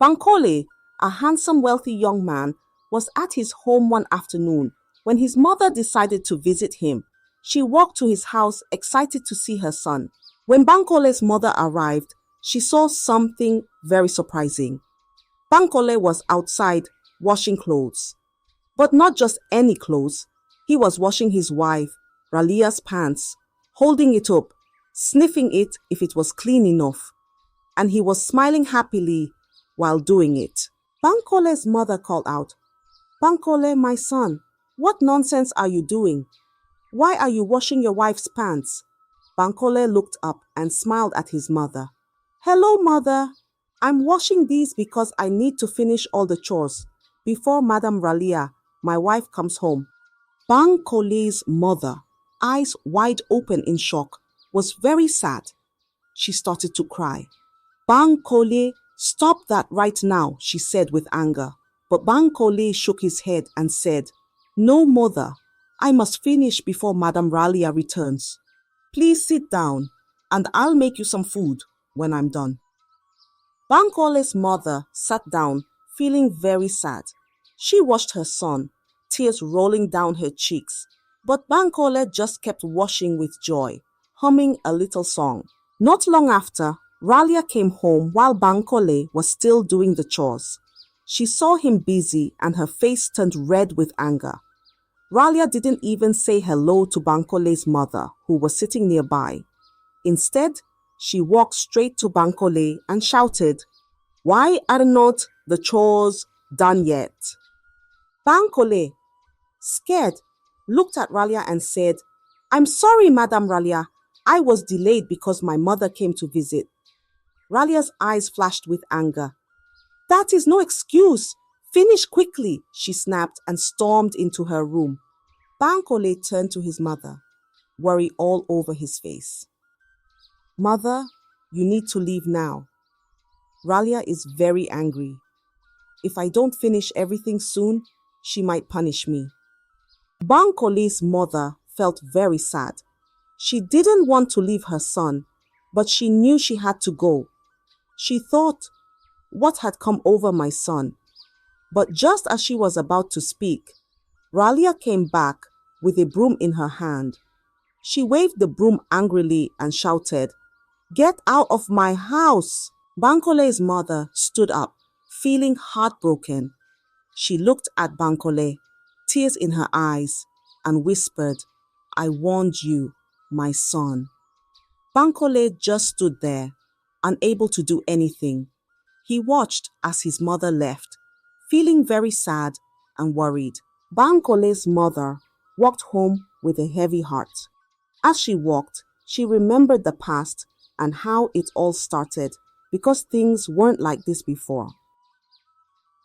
Bankole, a handsome, wealthy young man, was at his home one afternoon when his mother decided to visit him. She walked to his house excited to see her son. When Bankole's mother arrived, she saw something very surprising. Bankole was outside washing clothes. But not just any clothes. He was washing his wife, Ralia's pants, holding it up, sniffing it if it was clean enough. And he was smiling happily while doing it. Bankole's mother called out, "Bankole, my son, what nonsense are you doing? Why are you washing your wife's pants?" Bankole looked up and smiled at his mother. "Hello, mother. I'm washing these because I need to finish all the chores before Madam Ralia, my wife, comes home." Bankole's mother, eyes wide open in shock, was very sad. She started to cry. "Bankole, stop that right now," she said with anger. But Bankole shook his head and said, "No, mother, I must finish before Madam Ralia returns. Please sit down and I'll make you some food when I'm done." Bankole's mother sat down, feeling very sad. She watched her son, tears rolling down her cheeks. But Bankole just kept washing with joy, humming a little song. Not long after, Ralia came home while Bankole was still doing the chores. She saw him busy and her face turned red with anger. Ralia didn't even say hello to Bankole's mother, who was sitting nearby. Instead, she walked straight to Bankole and shouted, "Why are not the chores done yet?" Bankole, scared, looked at Ralia and said, "I'm sorry, Madam Ralia. I was delayed because my mother came to visit." Ralia's eyes flashed with anger. "That is no excuse. Finish quickly," she snapped and stormed into her room. Bankole turned to his mother, worry all over his face. "Mother, you need to leave now. Ralia is very angry. If I don't finish everything soon, she might punish me." Bankole's mother felt very sad. She didn't want to leave her son, but she knew she had to go. She thought, "What had come over my son?" But just as she was about to speak, Ralia came back with a broom in her hand. She waved the broom angrily and shouted, "Get out of my house!" Bankole's mother stood up, feeling heartbroken. She looked at Bankole, tears in her eyes, and whispered, "I warned you, my son." Bankole just stood there, unable to do anything. He watched as his mother left, feeling very sad and worried. Bankole's mother walked home with a heavy heart. As she walked, she remembered the past and how it all started, because things weren't like this before.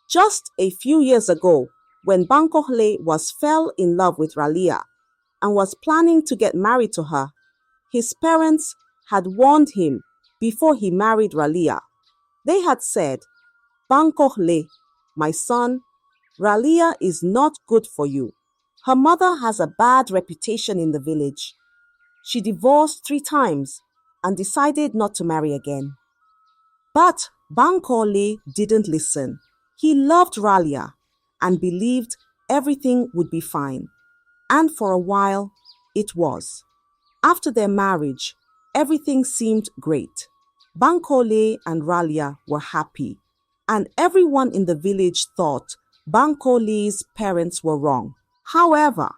Just a few years ago, when Bankole fell in love with Ralia and was planning to get married to her, his parents had warned him before he married Ralia. They had said, "Bankole, my son, Ralia is not good for you. Her mother has a bad reputation in the village. She divorced 3 times and decided not to marry again." But Bankole didn't listen. He loved Ralia and believed everything would be fine. And for a while, it was. After their marriage, everything seemed great. Bankole and Ralia were happy, and everyone in the village thought Bankole's parents were wrong. However,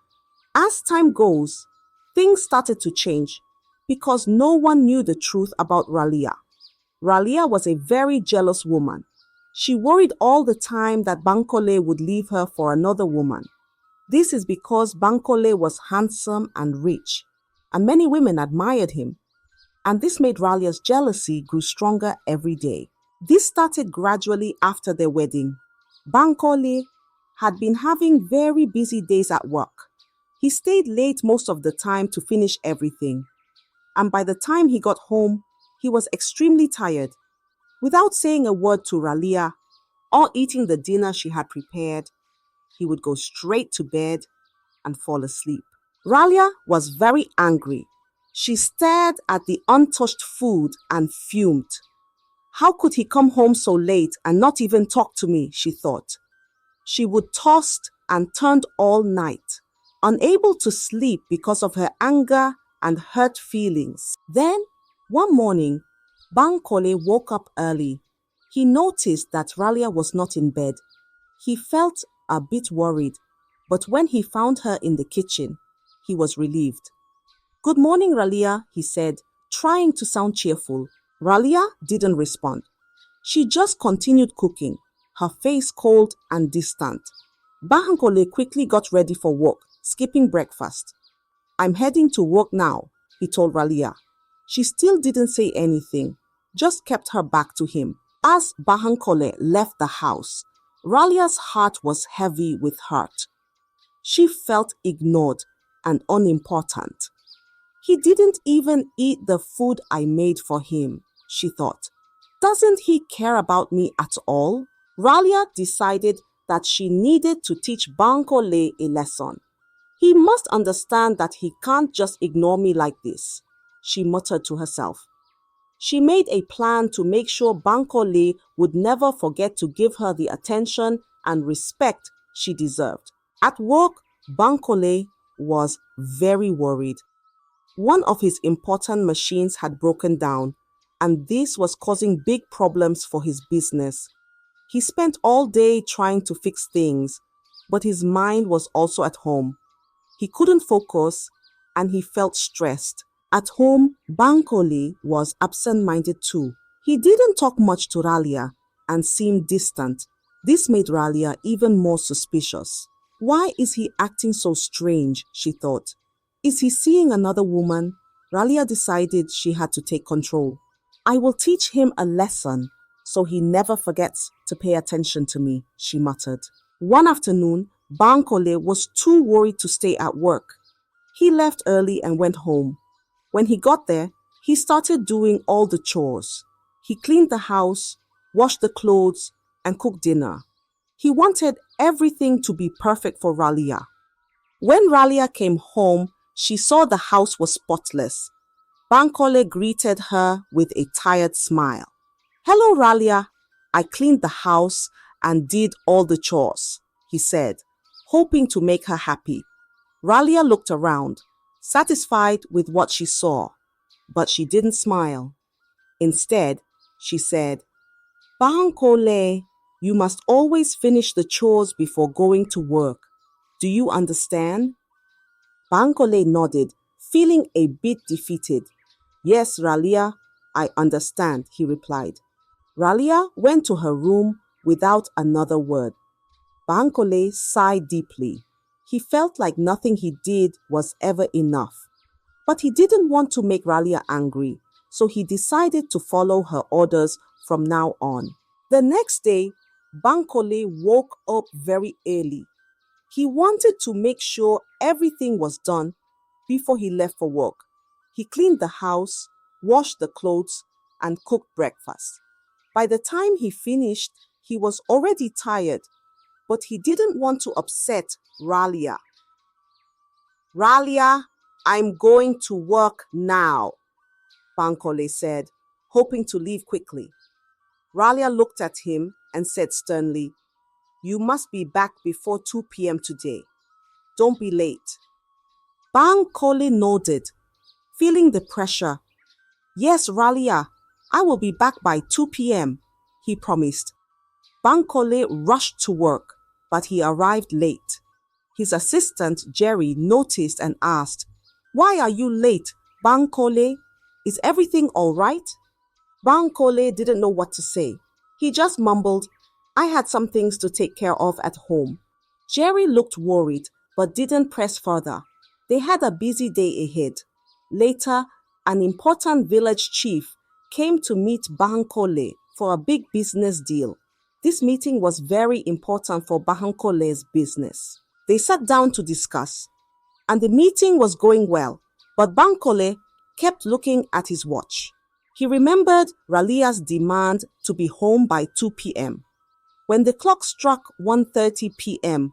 as time goes, things started to change because no one knew the truth about Ralia. Ralia was a very jealous woman. She worried all the time that Bankole would leave her for another woman. This is because Bankole was handsome and rich, and many women admired him. And this made Ralia's jealousy grew stronger every day. This started gradually after their wedding. Bankole had been having very busy days at work. He stayed late most of the time to finish everything. And by the time he got home, he was extremely tired. Without saying a word to Ralia or eating the dinner she had prepared, he would go straight to bed and fall asleep. Ralia was very angry. She stared at the untouched food and fumed. How could he come home so late and not even talk to me, she thought. She would toss and turn all night, unable to sleep because of her anger and hurt feelings. Then, one morning, Bankole woke up early. He noticed that Ralia was not in bed. He felt a bit worried, but when he found her in the kitchen, he was relieved. "Good morning, Ralia," he said, trying to sound cheerful. Ralia didn't respond. She just continued cooking, her face cold and distant. Bankole quickly got ready for work, skipping breakfast. "I'm heading to work now," he told Ralia. She still didn't say anything, just kept her back to him. As Bankole left the house, Ralia's heart was heavy with hurt. She felt ignored and unimportant. "He didn't even eat the food I made for him," she thought. "Doesn't he care about me at all?" Ralia decided that she needed to teach Bankole a lesson. "He must understand that he can't just ignore me like this," she muttered to herself. She made a plan to make sure Bankole would never forget to give her the attention and respect she deserved. At work, Bankole was very worried. One of his important machines had broken down, and this was causing big problems for his business. He spent all day trying to fix things, but his mind was also at home. He couldn't focus, and he felt stressed. At home, Bankole was absent-minded too. He didn't talk much to Ralia and seemed distant. This made Ralia even more suspicious. "Why is he acting so strange?" she thought. "Is he seeing another woman?" Ralia decided she had to take control. "I will teach him a lesson so he never forgets to pay attention to me," she muttered. One afternoon, Bankole was too worried to stay at work. He left early and went home. When he got there, he started doing all the chores. He cleaned the house, washed the clothes, and cooked dinner. He wanted everything to be perfect for Ralia. When Ralia came home, she saw the house was spotless. Bankole greeted her with a tired smile. "Hello, Ralia. I cleaned the house and did all the chores," he said, hoping to make her happy. Ralia looked around, satisfied with what she saw, but she didn't smile. Instead, she said, "Bankole, you must always finish the chores before going to work. Do you understand?" Bankole nodded, feeling a bit defeated. "Yes, Ralia, I understand," he replied. Ralia went to her room without another word. Bankole sighed deeply. He felt like nothing he did was ever enough. But he didn't want to make Ralia angry, so he decided to follow her orders from now on. The next day, Bankole woke up very early. He wanted to make sure everything was done before he left for work. He cleaned the house, washed the clothes, and cooked breakfast. By the time he finished, he was already tired, but he didn't want to upset Ralia. "Ralia, I'm going to work now," Bankole said, hoping to leave quickly. Ralia looked at him and said sternly, "You must be back before 2 p.m. today. Don't be late." Bankole nodded, feeling the pressure. "Yes, Ralia, I will be back by 2 p.m., he promised. Bankole rushed to work, but he arrived late. His assistant, Jerry, noticed and asked, "Why are you late, Bankole? Is everything all right?" Bankole didn't know what to say. He just mumbled, "I had some things to take care of at home." Jerry looked worried, but didn't press further. They had a busy day ahead. Later, an important village chief came to meet Bankole for a big business deal. This meeting was very important for Bankole's business. They sat down to discuss, and the meeting was going well, but Bankole kept looking at his watch. He remembered Ralia's demand to be home by 2 p.m. When the clock struck 1:30 p.m.,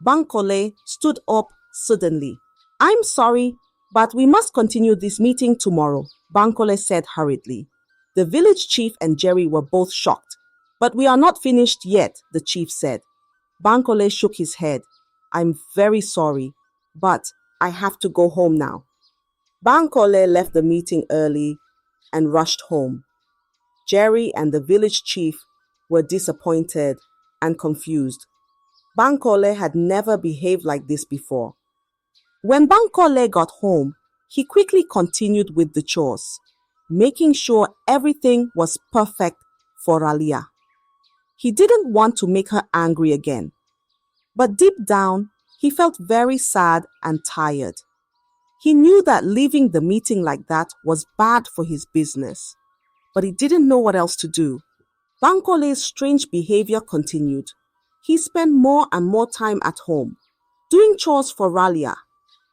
Bankole stood up suddenly. "I'm sorry, but we must continue this meeting tomorrow," Bankole said hurriedly. The village chief and Jerry were both shocked. But we are not finished yet, the chief said. Bankole shook his head. I'm very sorry, but I have to go home now. Bankole left the meeting early and rushed home. Jerry and the village chief were disappointed and confused. Bankole had never behaved like this before. When Bankole got home, he quickly continued with the chores, making sure everything was perfect for Ralia. He didn't want to make her angry again. But deep down, he felt very sad and tired. He knew that leaving the meeting like that was bad for his business, but he didn't know what else to do. Bankole's strange behavior continued. He spent more and more time at home, doing chores for Ralia.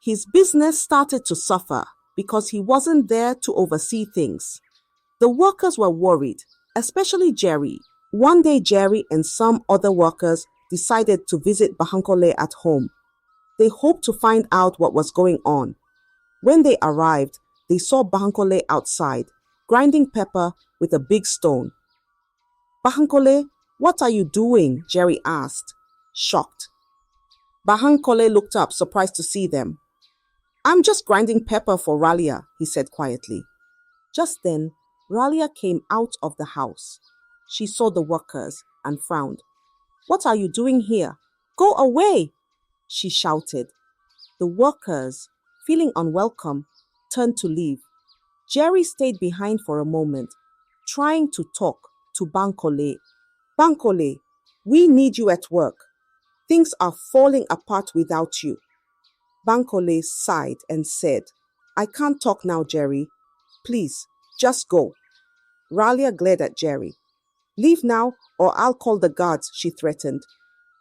His business started to suffer because he wasn't there to oversee things. The workers were worried, especially Jerry. One day Jerry and some other workers decided to visit Bankole at home. They hoped to find out what was going on. When they arrived, they saw Bankole outside, grinding pepper with a big stone. Bankole, what are you doing? Jerry asked, shocked. Bankole looked up, surprised to see them. I'm just grinding pepper for Ralia, he said quietly. Just then, Ralia came out of the house. She saw the workers and frowned. What are you doing here? Go away, she shouted. The workers, feeling unwelcome, turned to leave. Jerry stayed behind for a moment, trying to talk to Bankole. Bankole, we need you at work. Things are falling apart without you. Bankole sighed and said, I can't talk now, Jerry. Please, just go. Ralia glared at Jerry. Leave now or I'll call the guards, she threatened.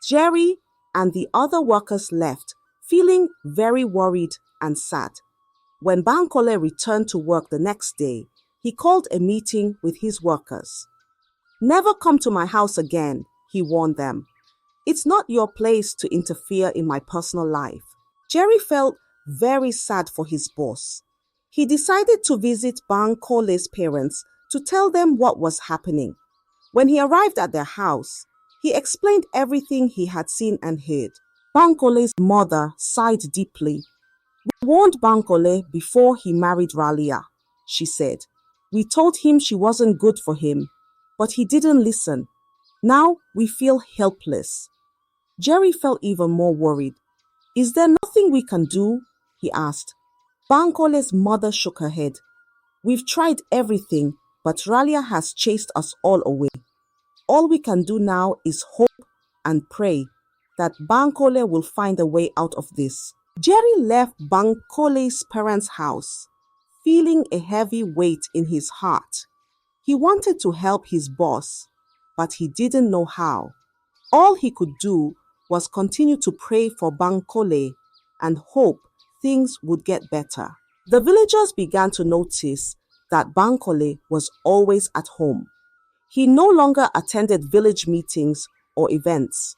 Jerry and the other workers left, feeling very worried and sad. When Bankole returned to work the next day, he called a meeting with his workers. Never come to my house again, he warned them. It's not your place to interfere in my personal life. Jerry felt very sad for his boss. He decided to visit Bankole's parents to tell them what was happening. When he arrived at their house, he explained everything he had seen and heard. Bankole's mother sighed deeply. We warned Bankole before he married Ralia, she said. We told him she wasn't good for him, but he didn't listen. Now we feel helpless. Jerry felt even more worried. Is there nothing we can do? He asked. Bankole's mother shook her head. We've tried everything, but Ralia has chased us all away. All we can do now is hope and pray that Bankole will find a way out of this. Jerry left Bankole's parents' house, feeling a heavy weight in his heart. He wanted to help his boss, but he didn't know how. All he could do was continue to pray for Bankole and hope things would get better. The villagers began to notice that Bankole was always at home. He no longer attended village meetings or events.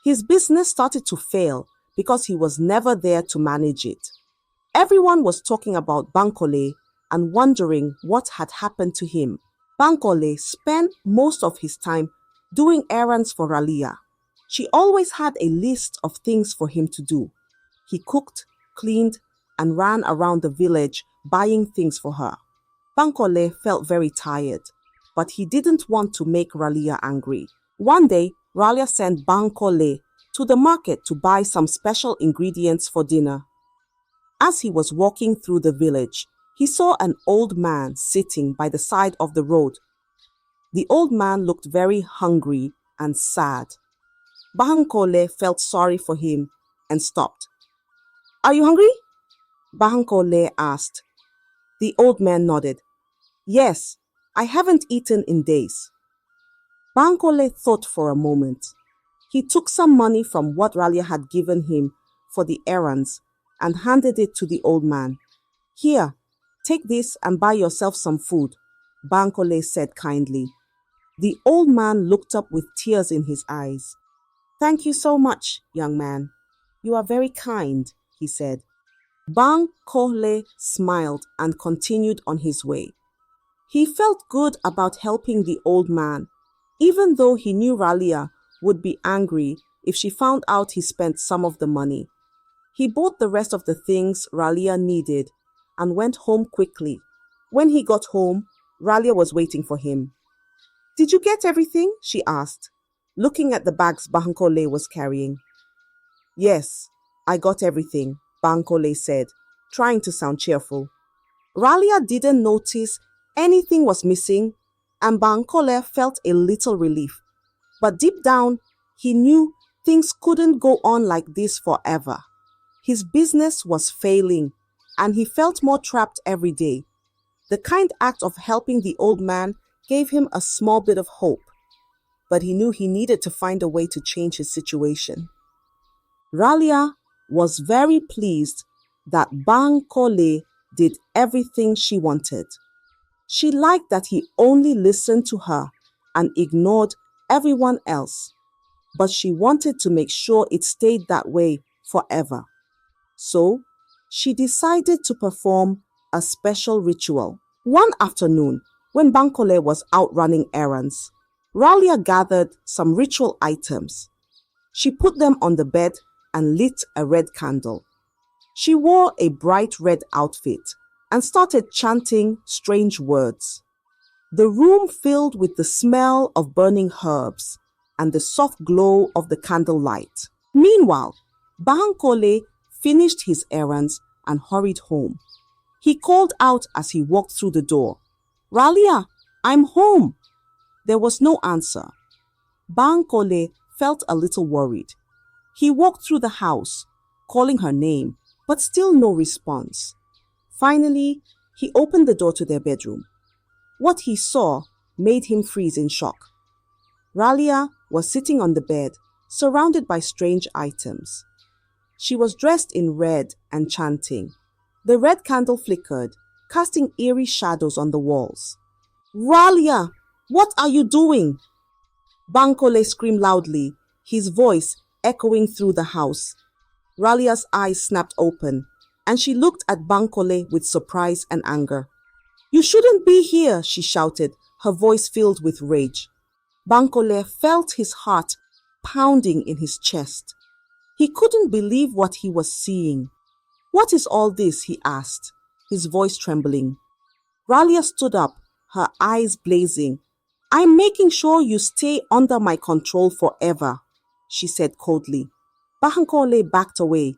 His business started to fail because he was never there to manage it. Everyone was talking about Bankole and wondering what had happened to him. Bankole spent most of his time doing errands for Ralia. She always had a list of things for him to do. He cooked, cleaned, and ran around the village buying things for her. Bankole felt very tired, but he didn't want to make Ralia angry. One day, Ralia sent Bankole to the market to buy some special ingredients for dinner. As he was walking through the village, he saw an old man sitting by the side of the road. The old man looked very hungry and sad. Bankole felt sorry for him and stopped. Are you hungry? Bankole asked. The old man nodded. Yes, I haven't eaten in days. Bankole thought for a moment. He took some money from what Ralia had given him for the errands and handed it to the old man. Here, take this and buy yourself some food, Bankole said kindly. The old man looked up with tears in his eyes. Thank you so much, young man. You are very kind, he said. Bankole smiled and continued on his way. He felt good about helping the old man, even though he knew Ralia would be angry if she found out he spent some of the money. He bought the rest of the things Ralia needed and went home quickly. When he got home, Ralia was waiting for him. "Did you get everything?" she asked, looking at the bags Bankole was carrying. "Yes, I got everything," Bankole said, trying to sound cheerful. Ralia didn't notice anything was missing, and Bankole felt a little relief. But deep down, he knew things couldn't go on like this forever. His business was failing, and he felt more trapped every day. The kind act of helping the old man gave him a small bit of hope, but he knew he needed to find a way to change his situation. Ralia was very pleased that Bankole did everything she wanted. She liked that he only listened to her and ignored everyone else, but she wanted to make sure it stayed that way forever. So, she decided to perform a special ritual. One afternoon, when Bankole was out running errands, Ralia gathered some ritual items. She put them on the bed and lit a red candle. She wore a bright red outfit and started chanting strange words. The room filled with the smell of burning herbs and the soft glow of the candlelight. Meanwhile, Bankole finished his errands and hurried home. He called out as he walked through the door, "Ralia, I'm home." There was no answer. Bankole felt a little worried. He walked through the house, calling her name, but still no response. Finally, he opened the door to their bedroom. What he saw made him freeze in shock. Ralia was sitting on the bed, surrounded by strange items. She was dressed in red and chanting. The red candle flickered, casting eerie shadows on the walls. "Ralia, what are you doing?" Bankole screamed loudly, his voice echoing through the house. Ralia's eyes snapped open, and she looked at Bankole with surprise and anger. "You shouldn't be here," she shouted, her voice filled with rage. Bankole felt his heart pounding in his chest. He couldn't believe what he was seeing. "What is all this?" he asked, his voice trembling. Ralia stood up, her eyes blazing. "I'm making sure you stay under my control forever," she said coldly. Bankole backed away,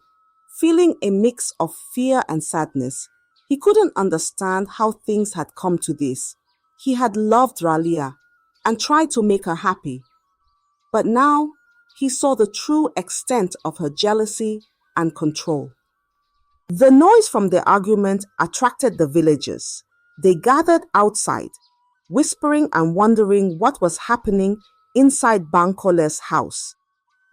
feeling a mix of fear and sadness. He couldn't understand how things had come to this. He had loved Ralia and tried to make her happy. But now he saw the true extent of her jealousy and control. The noise from the argument attracted the villagers. They gathered outside, whispering and wondering what was happening inside Bankole's house.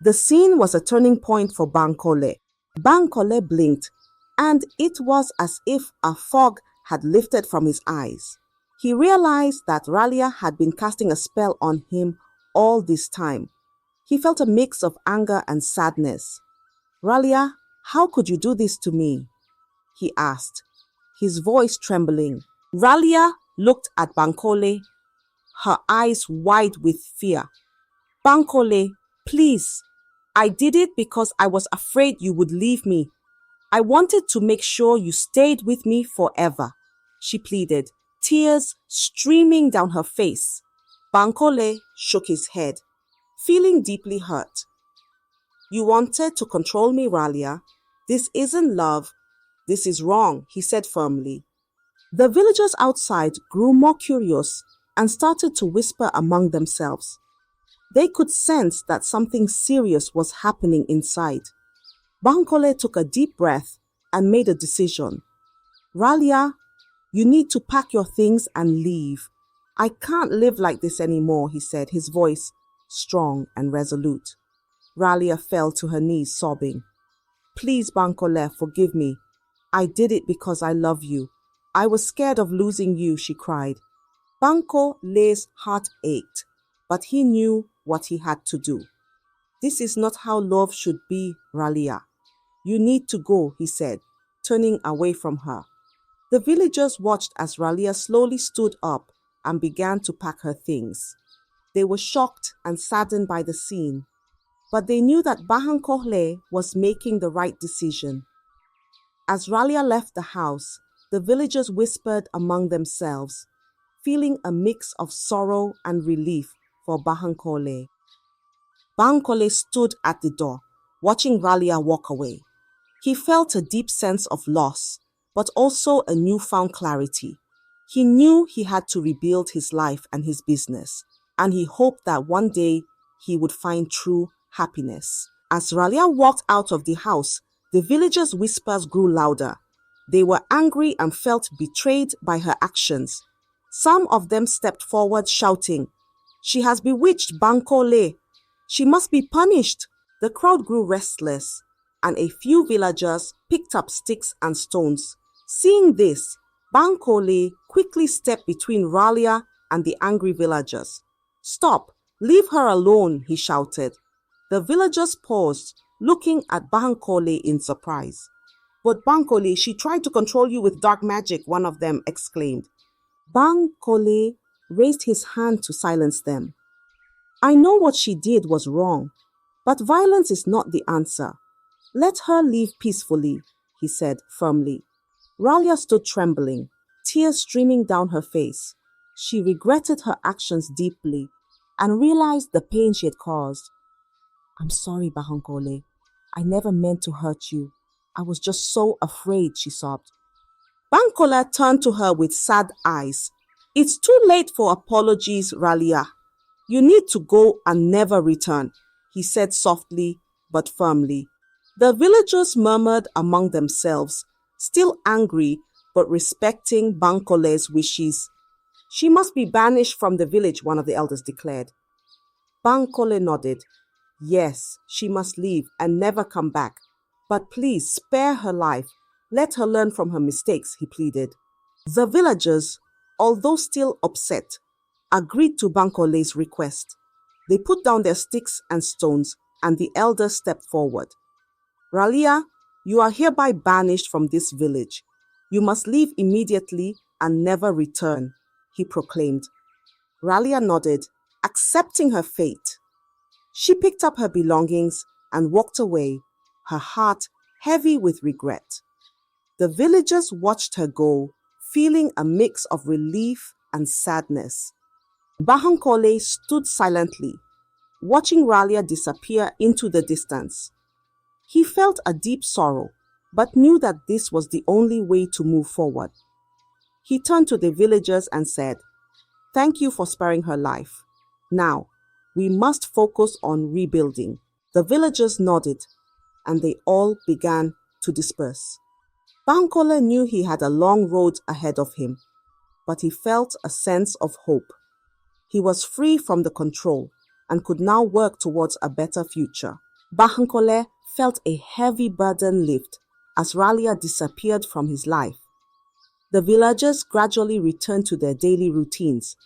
The scene was a turning point for Bankole. Bankole blinked, and it was as if a fog had lifted from his eyes. He realized that Ralia had been casting a spell on him all this time. He felt a mix of anger and sadness. "Ralia, how could you do this to me?" he asked, his voice trembling. Ralia looked at Bankole, her eyes wide with fear. "Bankole, please, I did it because I was afraid you would leave me. I wanted to make sure you stayed with me forever," she pleaded, tears streaming down her face. Bankole shook his head, feeling deeply hurt. "You wanted to control me, Ralia. This isn't love. This is wrong," he said firmly. The villagers outside grew more curious and started to whisper among themselves. They could sense that something serious was happening inside. Bankole took a deep breath and made a decision. "Ralia, you need to pack your things and leave. I can't live like this anymore," he said, his voice strong and resolute. Ralia fell to her knees, sobbing. "Please, Bankole, forgive me. I did it because I love you. I was scared of losing you," she cried. Bankole's heart ached, but he knew what he had to do. "This is not how love should be, Ralia. You need to go," he said, turning away from her. The villagers watched as Ralia slowly stood up, and began to pack her things. They were shocked and saddened by the scene, but they knew that Bankole was making the right decision. As Ralia left the house, the villagers whispered among themselves, feeling a mix of sorrow and relief for Bankole. Bankole stood at the door, watching Ralia walk away. He felt a deep sense of loss, but also a newfound clarity. He knew he had to rebuild his life and his business, and he hoped that one day he would find true happiness. As Ralia walked out of the house, the villagers' whispers grew louder. They were angry and felt betrayed by her actions. Some of them stepped forward shouting, "She has bewitched Bankole. She must be punished." The crowd grew restless, and a few villagers picked up sticks and stones. Seeing this, Bankole quickly stepped between Ralia and the angry villagers. "Stop! Leave her alone," he shouted. The villagers paused, looking at Bankole in surprise. "But Bankole, she tried to control you with dark magic," one of them exclaimed. Bankole raised his hand to silence them. "I know what she did was wrong, but violence is not the answer. Let her leave peacefully," he said firmly. Ralia stood trembling, tears streaming down her face. She regretted her actions deeply and realized the pain she had caused. "I'm sorry, Bankole. I never meant to hurt you. I was just so afraid," she sobbed. Bankole turned to her with sad eyes. "It's too late for apologies, Ralia. You need to go and never return," he said softly but firmly. The villagers murmured among themselves, still angry but respecting Bankole's wishes. "She must be banished from the village," one of the elders declared. Bankole nodded. "Yes, she must leave and never come back. But please spare her life. Let her learn from her mistakes," he pleaded. The villagers, although still upset, agreed to Bankole's request. They put down their sticks and stones, and the elders stepped forward. "Ralia, you are hereby banished from this village. You must leave immediately and never return," he proclaimed. Ralia nodded, accepting her fate. She picked up her belongings and walked away, her heart heavy with regret. The villagers watched her go, feeling a mix of relief and sadness. Bankole stood silently, watching Ralia disappear into the distance. He felt a deep sorrow, but knew that this was the only way to move forward. He turned to the villagers and said, "Thank you for sparing her life. Now, we must focus on rebuilding." The villagers nodded, and they all began to disperse. Bankole knew he had a long road ahead of him, but he felt a sense of hope. He was free from the control and could now work towards a better future. Bankole felt a heavy burden lift as Ralia disappeared from his life. The villagers gradually returned to their daily routines,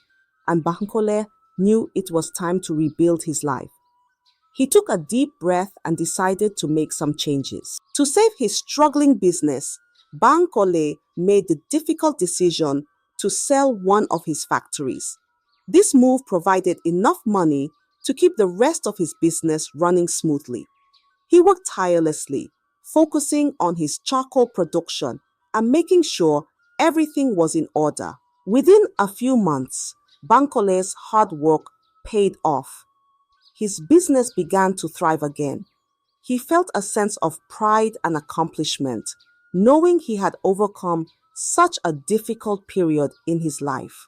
and Bankole knew it was time to rebuild his life. He took a deep breath and decided to make some changes. To save his struggling business, Bankole made the difficult decision to sell one of his factories. This move provided enough money to keep the rest of his business running smoothly. He worked tirelessly, focusing on his charcoal production and making sure everything was in order. Within a few months, Bankole's hard work paid off. His business began to thrive again. He felt a sense of pride and accomplishment, knowing he had overcome such a difficult period in his life.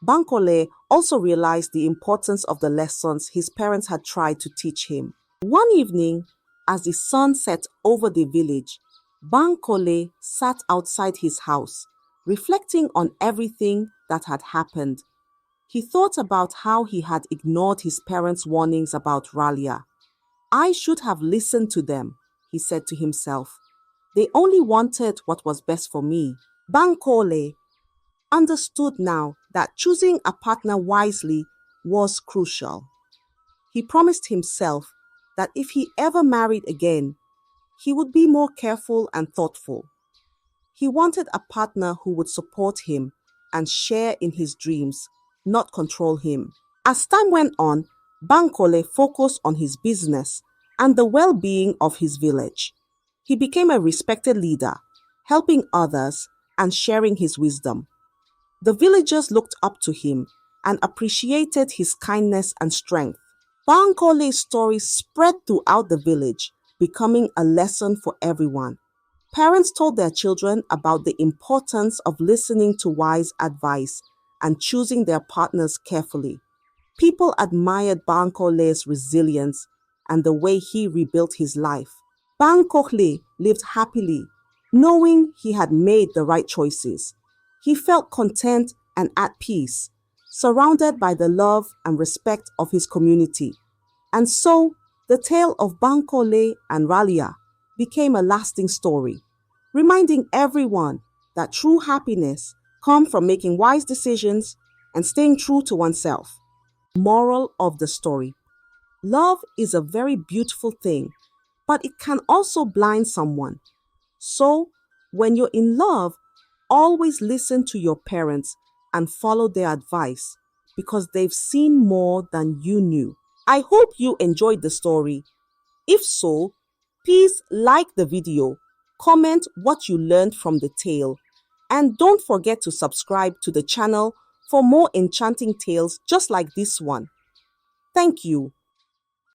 Bankole also realized the importance of the lessons his parents had tried to teach him. One evening, as the sun set over the village, Bankole sat outside his house, reflecting on everything that had happened. He thought about how he had ignored his parents' warnings about Ralia. "I should have listened to them," he said to himself. "They only wanted what was best for me." Bankole understood now that choosing a partner wisely was crucial. He promised himself that if he ever married again, he would be more careful and thoughtful. He wanted a partner who would support him and share in his dreams, not control him. As time went on, Bankole focused on his business and the well-being of his village. He became a respected leader, helping others and sharing his wisdom. The villagers looked up to him and appreciated his kindness and strength. Bankole's story spread throughout the village, becoming a lesson for everyone. Parents told their children about the importance of listening to wise advice and choosing their partners carefully. People admired Bankole's resilience and the way he rebuilt his life. Bankole lived happily, knowing he had made the right choices. He felt content and at peace, surrounded by the love and respect of his community. And so, the tale of Bankole and Ralia became a lasting story, reminding everyone that true happiness comes from making wise decisions and staying true to oneself. Moral of the story: love is a very beautiful thing, but it can also blind someone. So, when you're in love, always listen to your parents and follow their advice because they've seen more than you knew. I hope you enjoyed the story. If so, please like the video, comment what you learned from the tale, and don't forget to subscribe to the channel for more enchanting tales just like this one. Thank you.